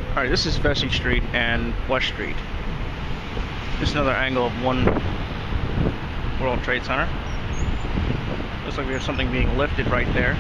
Alright, this is Vesey Street and West Street. This is another angle of One World Trade Center. Looks like there's something being lifted right there.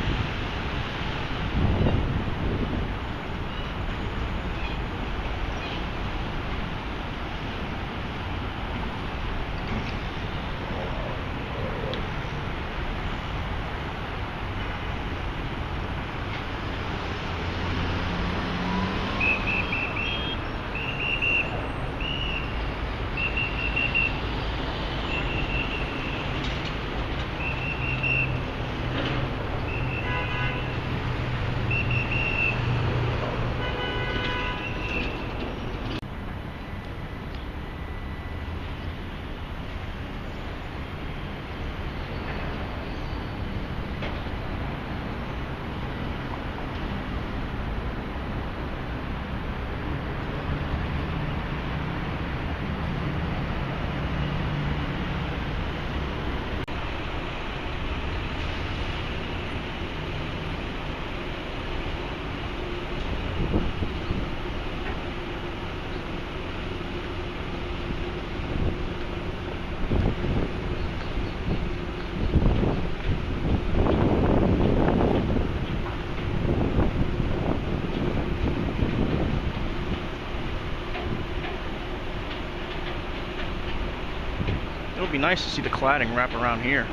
It would be nice to see the cladding wrap around here.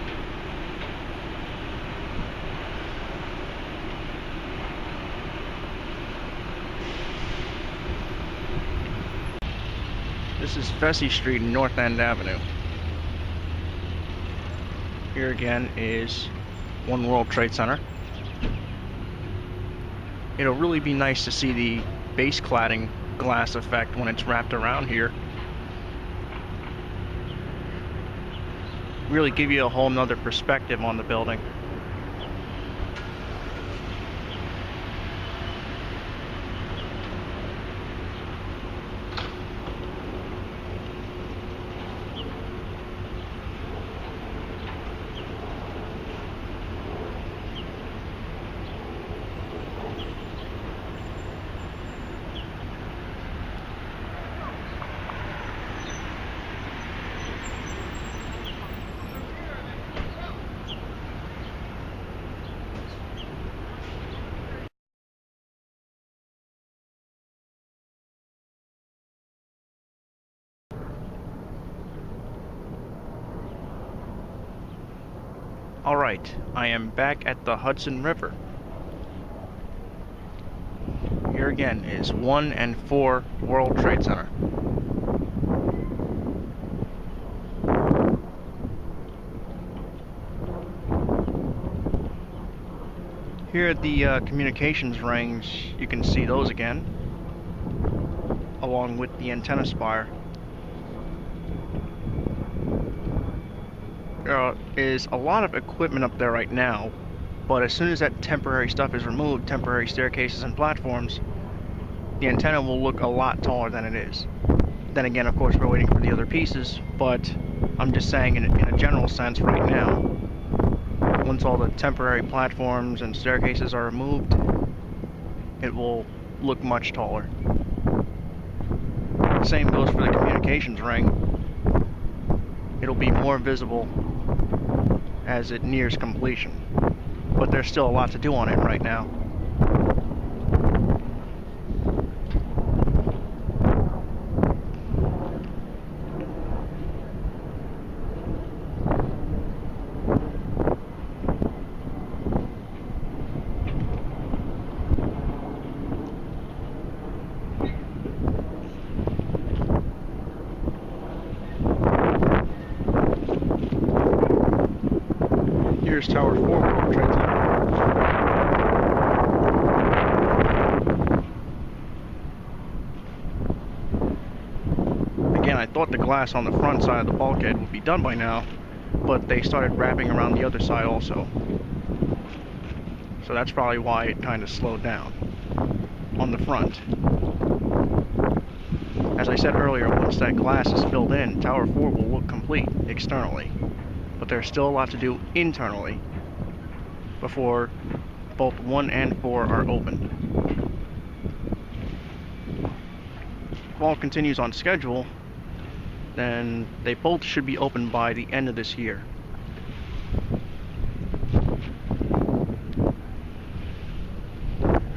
This is Vesey Street and North End Avenue. Here again is One World Trade Center. It'll really be nice to see the base cladding glass effect when it's wrapped around here. Really give you a whole nother perspective on the building. Alright, I am back at the Hudson River. Here again is 1 and 4 World Trade Center. Here at the communications rings, you can see those again, along with the antenna spire. There is a lot of equipment up there right now, but as soon as that temporary stuff is removed, temporary staircases and platforms, the antenna will look a lot taller than it is. Then again, of course, we're waiting for the other pieces, but I'm just saying in a general sense right now, once all the temporary platforms and staircases are removed, it will look much taller. Same goes for the communications ring. It'll be more visible as it nears completion, but there's still a lot to do on it right now. Here's Tower 4 World Trade Center. Again, I thought the glass on the front side of the bulkhead would be done by now, but they started wrapping around the other side also. So that's probably why it kind of slowed down on the front. As I said earlier, once that glass is filled in, Tower 4 will look complete externally. But there's still a lot to do internally before both 1 and 4 are opened. if all continues on schedule, then they both should be open by the end of this year.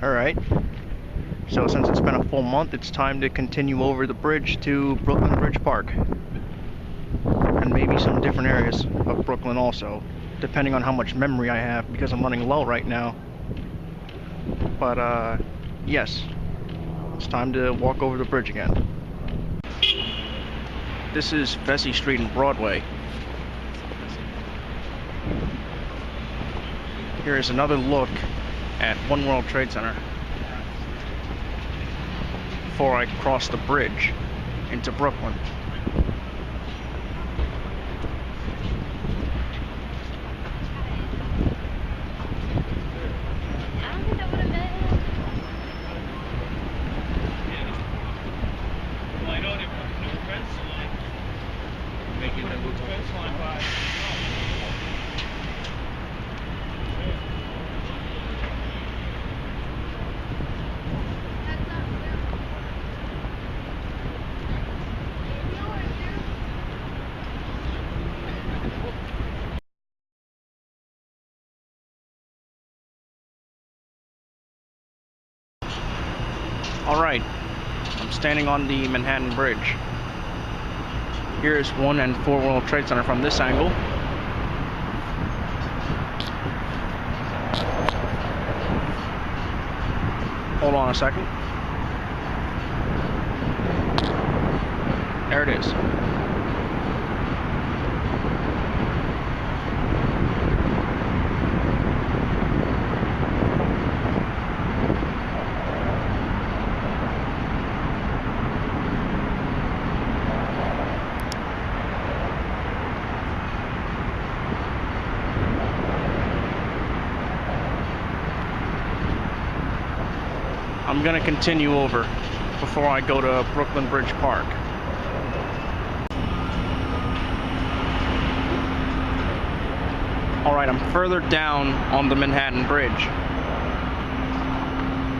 Alright, so since it's been a full month, it's time to continue over the bridge to Brooklyn Bridge Park. And maybe some different areas of Brooklyn also, depending on how much memory I have, because I'm running low right now. But, yes, it's time to walk over the bridge again. This is Vesey Street and Broadway. Here is another look at One World Trade Center before I cross the bridge into Brooklyn. Alright, I'm standing on the Manhattan Bridge. Here's 1 and 4 World Trade Center from this angle. Hold on a second. There it is. I'm gonna continue over before I go to Brooklyn Bridge Park. Alright, I'm further down on the Manhattan Bridge.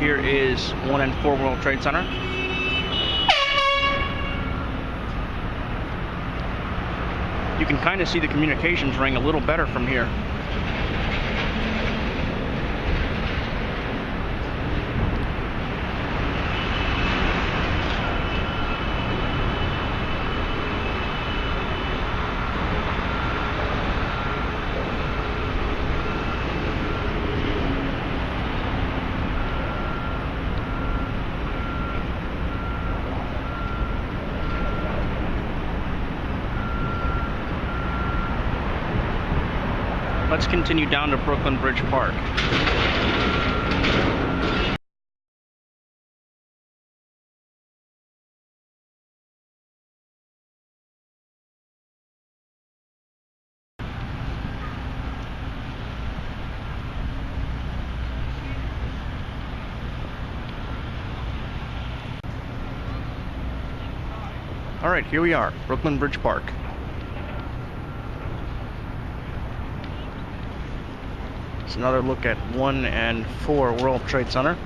Here is 1 and 4 World Trade Center. You can kind of see the communications ring a little better from here. Let's continue down to Brooklyn Bridge Park. All right, here we are, Brooklyn Bridge Park. It's another look at 1 and 4 World Trade Center.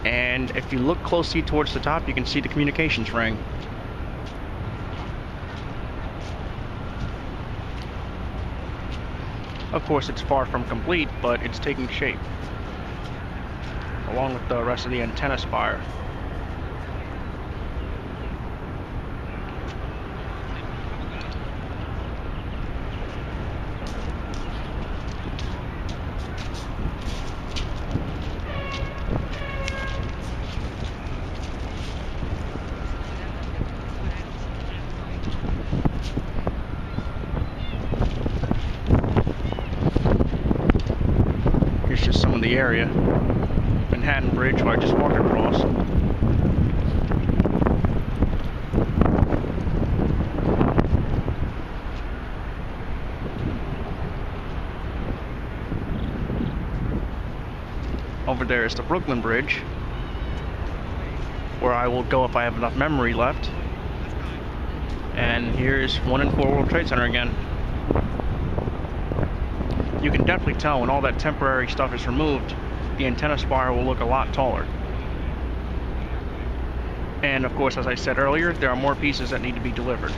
And if you look closely towards the top, you can see the communications ring. Of course, it's far from complete, but it's taking shape, along with the rest of the antenna spire. Here's just some of the area. Manhattan Bridge, where I just walked across. Over there is the Brooklyn Bridge, where I will go if I have enough memory left. And here's 1 and 4 World Trade Center again. You can definitely tell when all that temporary stuff is removed, the antenna spire will look a lot taller. And And of course, as I said earlier, there are more pieces that need to be delivered.